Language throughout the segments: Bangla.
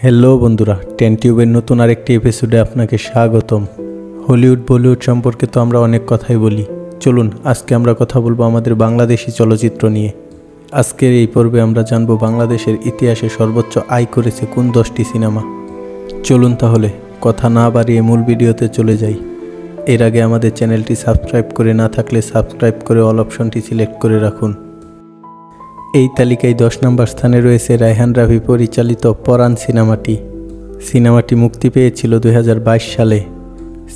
হ্যালো বন্ধুরা, টেনটিউবের নতুন আরেকটি এপিসোডে আপনাকে স্বাগতম। হলিউড বলিউড সম্পর্কে তো আমরা অনেক কথাই বলি। চলুন আজকে আমরা কথা বলবো আমাদের বাংলাদেশি চলচ্চিত্র নিয়ে। আজকের এই পর্বে আমরা জানবো বাংলাদেশের ইতিহাসে সর্বোচ্চ আয় করেছে কোন 10টি সিনেমা। চলুন তাহলে কথা না বাড়িয়ে মূল ভিডিওতে চলে যাই। এর আগে আমাদের চ্যানেলটি সাবস্ক্রাইব করে না থাকলে সাবস্ক্রাইব করে অল অপশনটি সিলেক্ট করে রাখুন। এই তালিকায় 10 নম্বর স্থানে রয়েছে রায়হান রাফি পরিচালিত পরাণ সিনেমাটি মুক্তি পেয়েছিল 2022 সালে।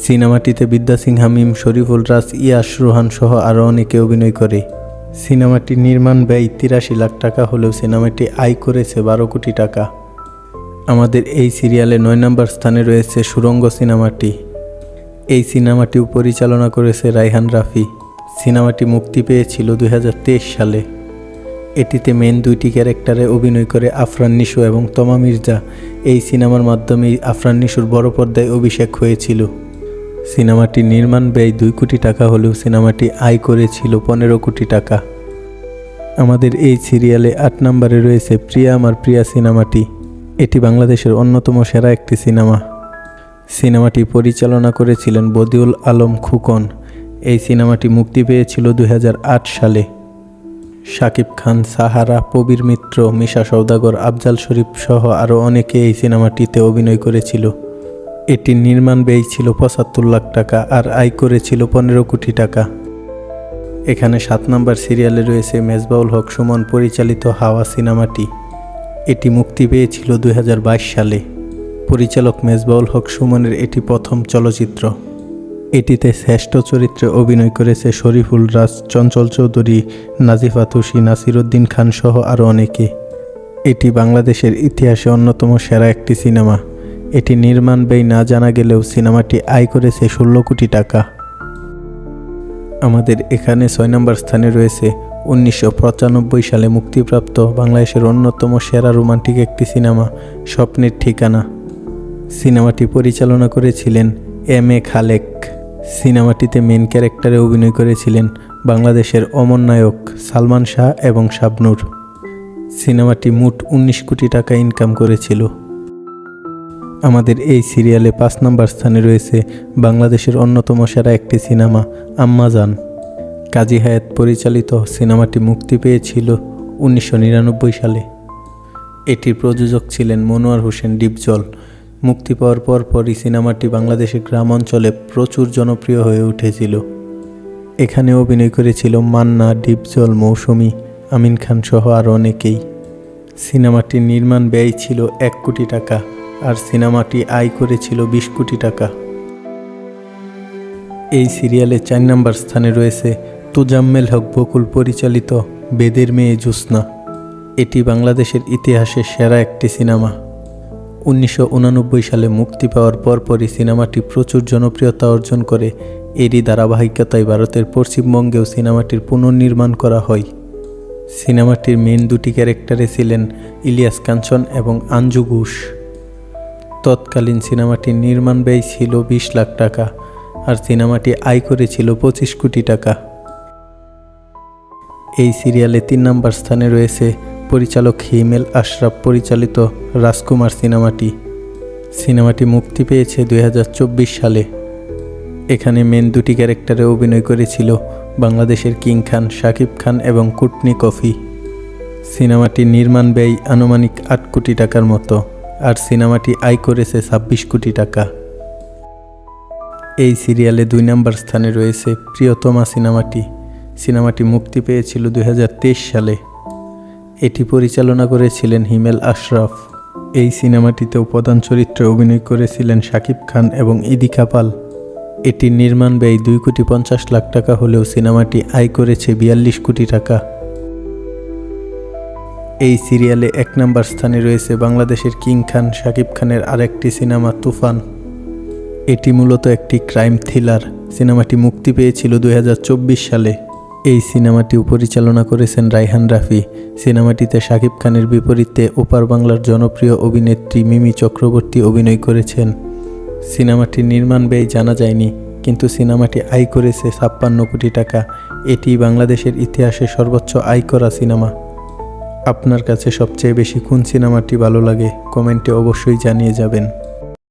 সিনেমাটিতে বিদ্যা সিং হামিম, শরীফুল রাজ, ইয়াশ রোহান সহ আরও অনেকে অভিনয় করে। সিনেমাটির নির্মাণ ব্যয় 83 লাখ টাকা হলেও সিনেমাটি আয় করেছে 12 কোটি টাকা। আমাদের এই সিরিয়ালে 9 নম্বর স্থানে রয়েছে সুড়ঙ্গ এই সিনেমাটিও পরিচালনা করেছে রায়হান রাফি। সিনেমাটি মুক্তি পেয়েছিল 2023 সালে। এটিতে মেন দুইটি ক্যারেক্টারে অভিনয় করে আফরান নিশো এবং তমা মির্জা। এই সিনেমার মাধ্যমেই আফরান নিশোর বড় পর্দায় অভিষেক হয়েছিল। সিনেমাটির নির্মাণ ব্যয় 2 কোটি টাকা হলেও সিনেমাটি আয় করেছিল 15 কোটি টাকা। আমাদের এই সিরিয়ালে 8 নম্বরে রয়েছে প্রিয়া আমার প্রিয়া সিনেমাটি। এটি বাংলাদেশের অন্যতম সেরা একটি সিনেমাটি পরিচালনা করেছিলেন বদিউল আলম খোকন। এই সিনেমাটি মুক্তি পেয়েছিল 2008 সালে। শাকিব খান, সাহারা, প্রবীর মিত্র, মিশা সওদাগর, আফজাল শরীফ সহ আরও অনেকে এই সিনেমাটিতে অভিনয় করেছিল। এটির নির্মাণ ব্যয় ছিল 75 লাখ টাকা আর আয় করেছিল 15 কোটি টাকা। এখানে 7 নম্বর সিরিয়ালে রয়েছে মেজবাউল হক সুমন পরিচালিত হাওয়া সিনেমাটি। এটি মুক্তি পেয়েছিল 2022 সালে। পরিচালক মেজবাউল হক সুমনের এটি প্রথম চলচ্চিত্র। এটিতে শ্রেষ্ঠ চরিত্রে অভিনয় করেছে শরীফুল রাজ, চঞ্চল চৌধুরী, নাজিফা তুষি, নাসির উদ্দিন খান সহ আরও অনেকে। এটি বাংলাদেশের ইতিহাসে অন্যতম সেরা একটি সিনেমা। এটি নির্মাণ ব্যয় না জানা গেলেও সিনেমাটি আয় করেছে 16 কোটি টাকা। আমাদের এখানে 6 নম্বর স্থানে রয়েছে 1995 সালে মুক্তিপ্রাপ্ত বাংলাদেশের অন্যতম সেরা রোমান্টিক একটি সিনেমা স্বপ্নের ঠিকানা। সিনেমাটি পরিচালনা করেছিলেন এম এ খালেক। সিনেমাটিতে মেন ক্যারেক্টারে অভিনয় করেছিলেন বাংলাদেশের অমর নায়ক সালমান শাহ এবং শাবনূর। সিনেমাটি মোট 19 কোটি টাকা ইনকাম করেছিল। আমাদের এই সিরিয়ালে 5 নম্বর স্থানে রয়েছে বাংলাদেশের অন্যতম সেরা একটি সিনেমা আম্মাজান। কাজী হায়াত পরিচালিত সিনেমাটি মুক্তি পেয়েছিল 1999 সালে। এটির প্রযোজক ছিলেন মনোয়ার হোসেন ডিপজল। মুক্তি পাওয়ার পরপরই সিনেমাটি বাংলাদেশের গ্রাম অঞ্চলে প্রচুর জনপ্রিয় হয়ে উঠেছিল। এখানে অভিনয় করেছিল মান্না, ডিপজল, মৌসুমী, আমিন খান সহ আরও অনেকেই। সিনেমাটির নির্মাণ ব্যয় ছিল 1 কোটি টাকা আর সিনেমাটি আয় করেছিল 20 কোটি টাকা। এই সিরিয়ালে 4 নম্বর স্থানে রয়েছে তোজাম্মেল হক বকুল পরিচালিত বেদের মেয়ে জ্যোৎস্না। এটি বাংলাদেশের ইতিহাসে সেরা একটি সিনেমা। 1989 সালে মুক্তি পাওয়ার পরপরই সিনেমাটি প্রচুর জনপ্রিয়তা অর্জন করে। এরই ধারাবাহিকতায় ভারতের পশ্চিমবঙ্গেও সিনেমাটির পুনর্নির্মাণ করা হয়। সিনেমাটির মেন দুটি ক্যারেক্টারে ছিলেন ইলিয়াস কাঞ্চন এবং আঞ্জু ঘোষ। তৎকালীন সিনেমাটির নির্মাণ ব্যয় ছিল 20 লাখ টাকা আর সিনেমাটি আয় করেছিল 25 কোটি টাকা। এই সিরিয়ালে 3 নম্বর স্থানে রয়েছে পরিচালক হিমেল আশরাফ পরিচালিত রাজকুমার সিনেমাটি মুক্তি পেয়েছে 2024 সালে। এখানে মেন দুটি ক্যারেক্টারে অভিনয় করেছিল বাংলাদেশের কিং খান, শাকিব খান এবং কুটনি কফি। সিনেমাটির নির্মাণ ব্যয় আনুমানিক 8 কোটি টাকার মতো আর সিনেমাটি আয় করেছে 26 কোটি টাকা। এই সিরিয়ালে 2 নম্বর স্থানে রয়েছে প্রিয়তমা সিনেমাটি মুক্তি পেয়েছিল 2023 সালে। এটি পরিচালনা করেছিলেন হিমেল আশরাফ। এই সিনেমাটিতেও প্রধান চরিত্রে অভিনয় করেছিলেন শাকিব খান এবং ইদিকা পাল। এটির নির্মাণ ব্যয় 2,50 লাখ টাকা হলেও সিনেমাটি আয় করেছে 42 কোটি টাকা। এই সিরিয়ালে 1 নম্বর স্থানে রয়েছে বাংলাদেশের কিং খান শাকিব খানের আরেকটি সিনেমা তুফান। এটি মূলত একটি ক্রাইম থ্রিলার। সিনেমাটি মুক্তি পেয়েছিল 2024 সালে। এই সিনেমাটিও পরিচালনা করেছেন রায়হান রাফি। সিনেমাটিতে শাকিব খানের বিপরীতে ওপার বাংলার জনপ্রিয় অভিনেত্রী মিমি চক্রবর্তী অভিনয় করেছেন। সিনেমাটির নির্মাণ ব্যয় জানা যায়নি, কিন্তু সিনেমাটি আয় করেছে 56 কোটি টাকা। এটি বাংলাদেশের ইতিহাসে সর্বোচ্চ আয় করা সিনেমা। আপনার কাছে সবচেয়ে বেশি কোন সিনেমাটি ভালো লাগে কমেন্টে অবশ্যই জানিয়ে যাবেন।